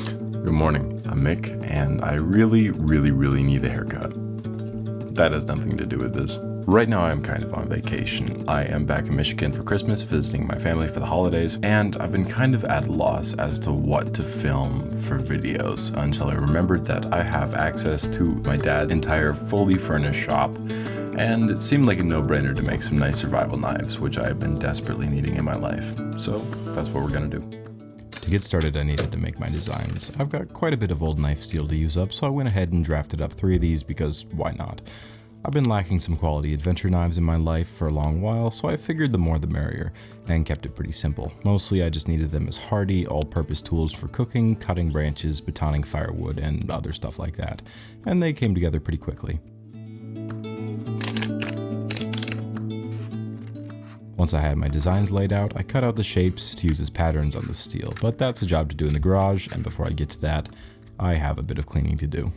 Good morning, I'm Mick, and I really need a haircut. That has nothing to do with this. Right now I'm kind of on vacation. I am back in Michigan for Christmas, visiting my family for the holidays, and I've been kind of at a loss as to what to film for videos until I remembered that I have access to my dad's entire fully furnished shop, and it seemed like a no-brainer to make some nice survival knives, which I have been desperately needing in my life. So that's what we're gonna do. To get started, I needed to make my designs. I've got quite a bit of old knife steel to use up, so I went ahead and drafted up 3 of these because why not? I've been lacking some quality adventure knives in my life for a long while, so I figured the more the merrier, and kept it pretty simple. Mostly I just needed them as hardy, all-purpose tools for cooking, cutting branches, batoning firewood, and other stuff like that, and they came together pretty quickly. Once I had my designs laid out, I cut out the shapes to use as patterns on the steel, but that's a job to do in the garage, and before I get to that, I have a bit of cleaning to do.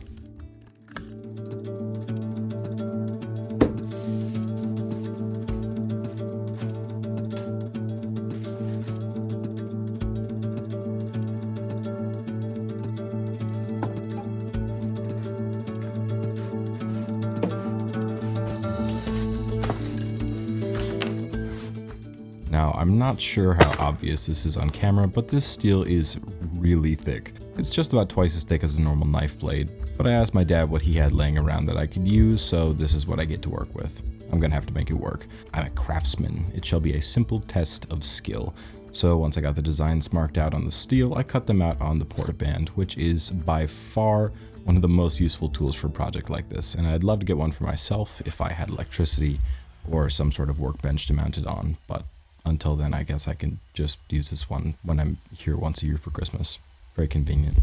Now, I'm not sure how obvious this is on camera, but this steel is really thick. It's just about twice as thick as a normal knife blade, but I asked my dad what he had laying around that I could use, so this is what I get to work with. I'm gonna have to make it work. I'm a craftsman. It shall be a simple test of skill. So once I got the designs marked out on the steel, I cut them out on the portaband, which is by far one of the most useful tools for a project like this, and I'd love to get one for myself if I had electricity or some sort of workbench to mount it on, but until then, I guess I can just use this one when I'm here once a year for Christmas. Very convenient.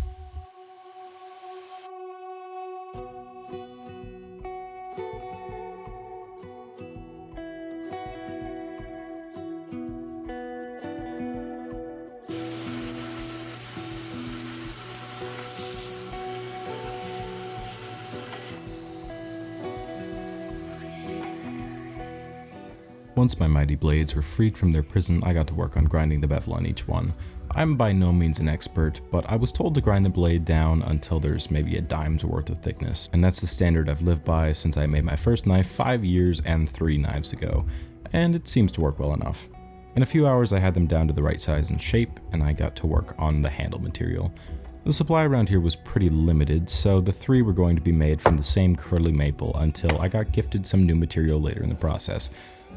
Once my mighty blades were freed from their prison, I got to work on grinding the bevel on each one. I'm by no means an expert, but I was told to grind the blade down until there's maybe a dime's worth of thickness, and that's the standard I've lived by since I made my first knife 5 years and 3 knives ago, and it seems to work well enough. In a few hours I had them down to the right size and shape, and I got to work on the handle material. The supply around here was pretty limited, so the 3 were going to be made from the same curly maple until I got gifted some new material later in the process.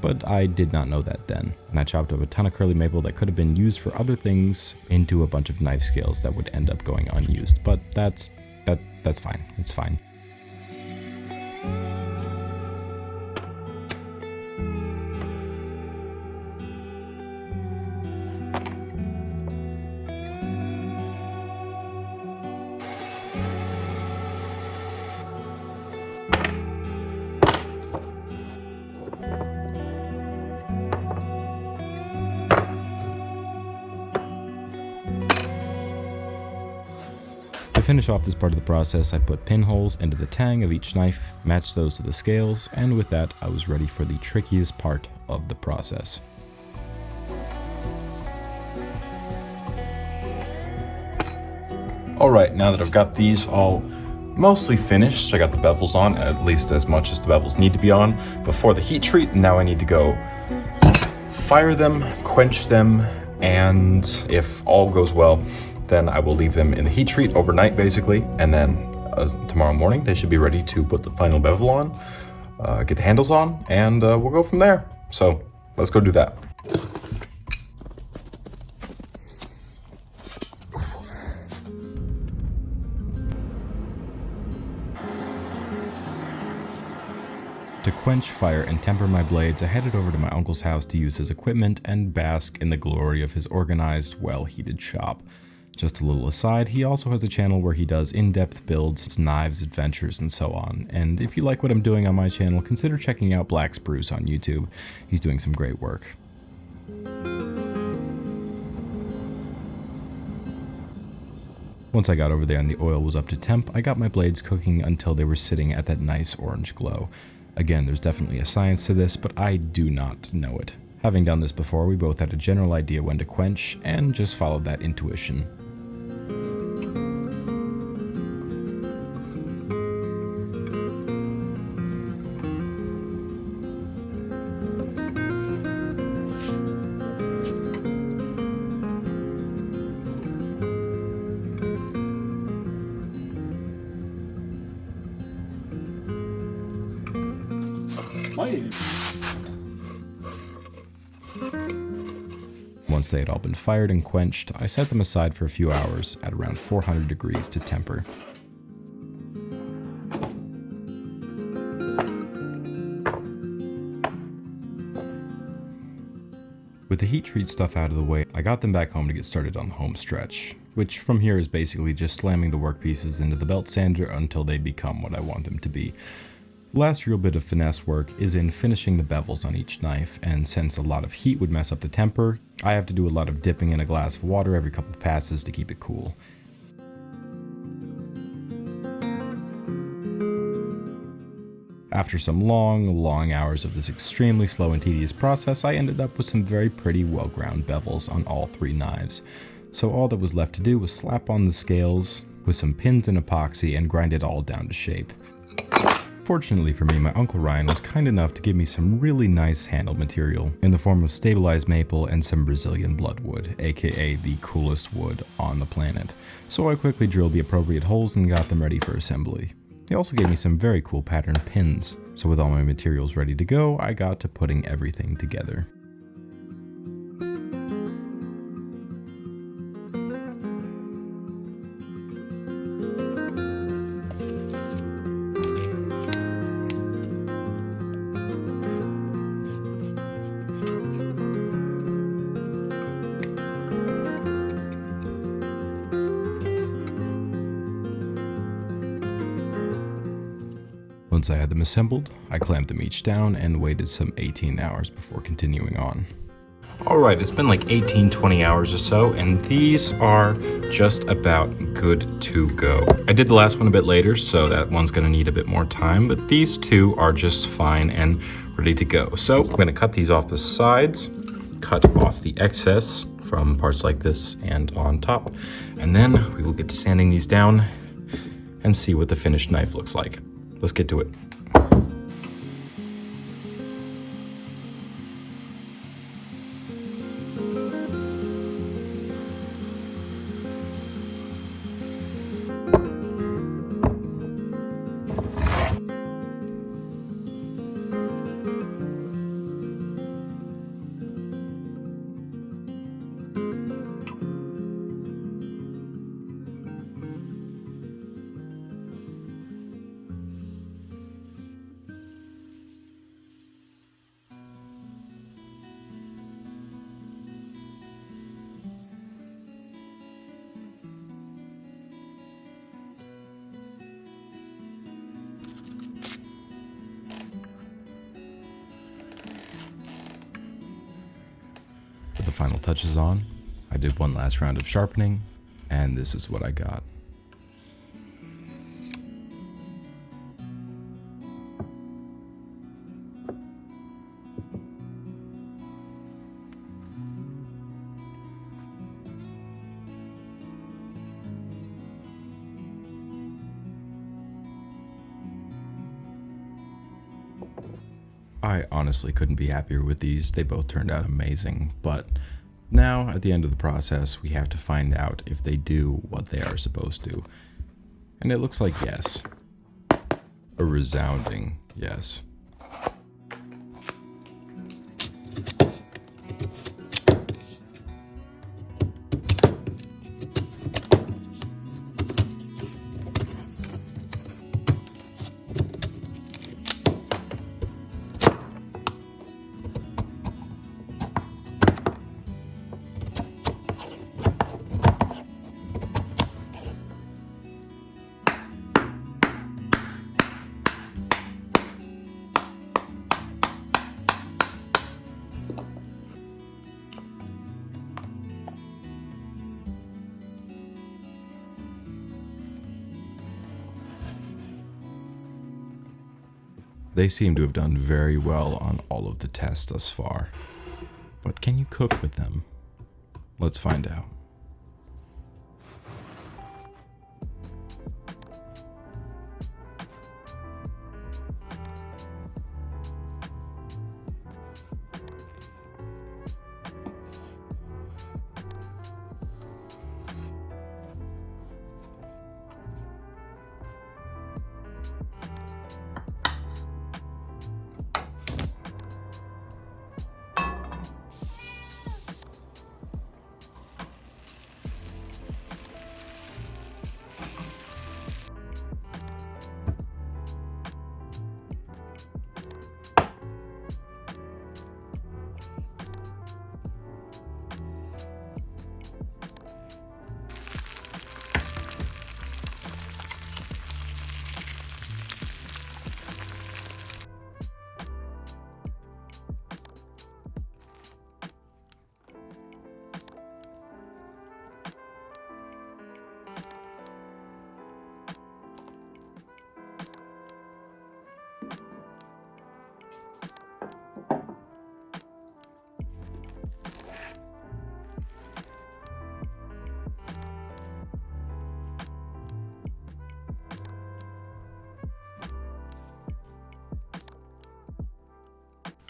But I did not know that then, and I chopped up a ton of curly maple that could have been used for other things into a bunch of knife scales that would end up going unused, but that's fine, it's fine. To finish off this part of the process, I put pinholes into the tang of each knife, matched those to the scales, and with that I was ready for the trickiest part of the process. Alright, now that I've got these all mostly finished, I got the bevels on, at least as much as the bevels need to be on, before the heat treat, and now I need to go fire them, quench them, and if all goes well, then I will leave them in the heat treat overnight basically, and then tomorrow morning they should be ready to put the final bevel on, get the handles on, and we'll go from there. So let's go do that. To quench, fire, and temper my blades, I headed over to my uncle's house to use his equipment and bask in the glory of his organized, well-heated shop. Just a little aside, he also has a channel where he does in-depth builds, knives, adventures, and so on. And if you like what I'm doing on my channel, consider checking out Black Spruce on YouTube. He's doing some great work. Once I got over there and the oil was up to temp, I got my blades cooking until they were sitting at that nice orange glow. Again, there's definitely a science to this, but I do not know it. Having done this before, we both had a general idea when to quench, and just followed that intuition. Once they had all been fired and quenched, I set them aside for a few hours at around 400 degrees to temper. With the heat treat stuff out of the way, I got them back home to get started on the home stretch, which from here is basically just slamming the workpieces into the belt sander until they become what I want them to be. The last real bit of finesse work is in finishing the bevels on each knife, and since a lot of heat would mess up the temper, I have to do a lot of dipping in a glass of water every couple of passes to keep it cool. After some long hours of this extremely slow and tedious process, I ended up with some very pretty well-ground bevels on all 3 knives. So all that was left to do was slap on the scales with some pins and epoxy and grind it all down to shape. Fortunately for me, my Uncle Ryan was kind enough to give me some really nice handle material in the form of stabilized maple and some Brazilian bloodwood, aka the coolest wood on the planet. So I quickly drilled the appropriate holes and got them ready for assembly. He also gave me some very cool pattern pins, so with all my materials ready to go, I got to putting everything together. Once I had them assembled, I clamped them each down and waited some 18 hours before continuing on. Alright, it's been like 18-20 hours or so, and these are just about good to go. I did the last one a bit later, so that one's gonna need a bit more time, but these two are just fine and ready to go. So I'm gonna cut these off the sides, cut off the excess from parts like this and on top, and then we will get to sanding these down and see what the finished knife looks like. Let's get to it. With the final touches on, I did one last round of sharpening, and this is what I got. I honestly couldn't be happier with these. They both turned out amazing, but now at the end of the process, we have to find out if they do what they are supposed to. And it looks like yes. A resounding yes. They seem to have done very well on all of the tests thus far. But can you cook with them? Let's find out.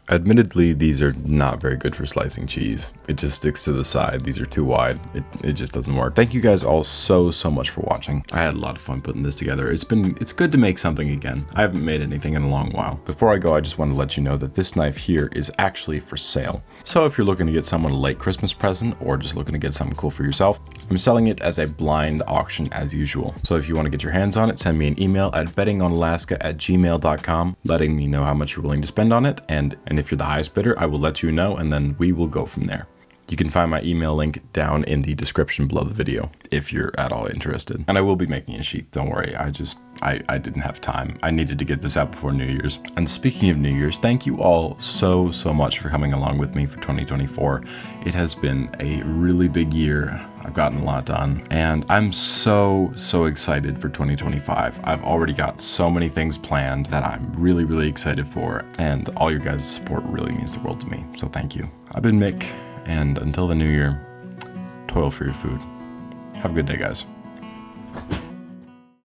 Admittedly, these are not very good for slicing cheese. It just sticks to the side. These are too wide. It just doesn't work. Thank you guys all so much for watching. I had a lot of fun putting this together. It's good to make something again. I haven't made anything in a long while. Before I go, I just want to let you know that this knife here is actually for sale. So if you're looking to get someone a late Christmas present or just looking to get something cool for yourself, I'm selling it as a blind auction as usual. So if you want to get your hands on it, send me an email at bettingonalaska@gmail.com, letting me know how much you're willing to spend on it, and if you're the highest bidder, I will let you know, and then we will go from there. You can find my email link down in the description below the video if you're at all interested. And I will be making a sheet, don't worry. I didn't have time. I needed to get this out before New Year's. And speaking of New Year's, thank you all so much for coming along with me for 2024. It has been a really big year. I've gotten a lot done, and I'm so excited for 2025. I've already got so many things planned that I'm really excited for, and all your guys' support really means the world to me. So thank you. I've been Mick, and until the new year, toil for your food. Have a good day, guys.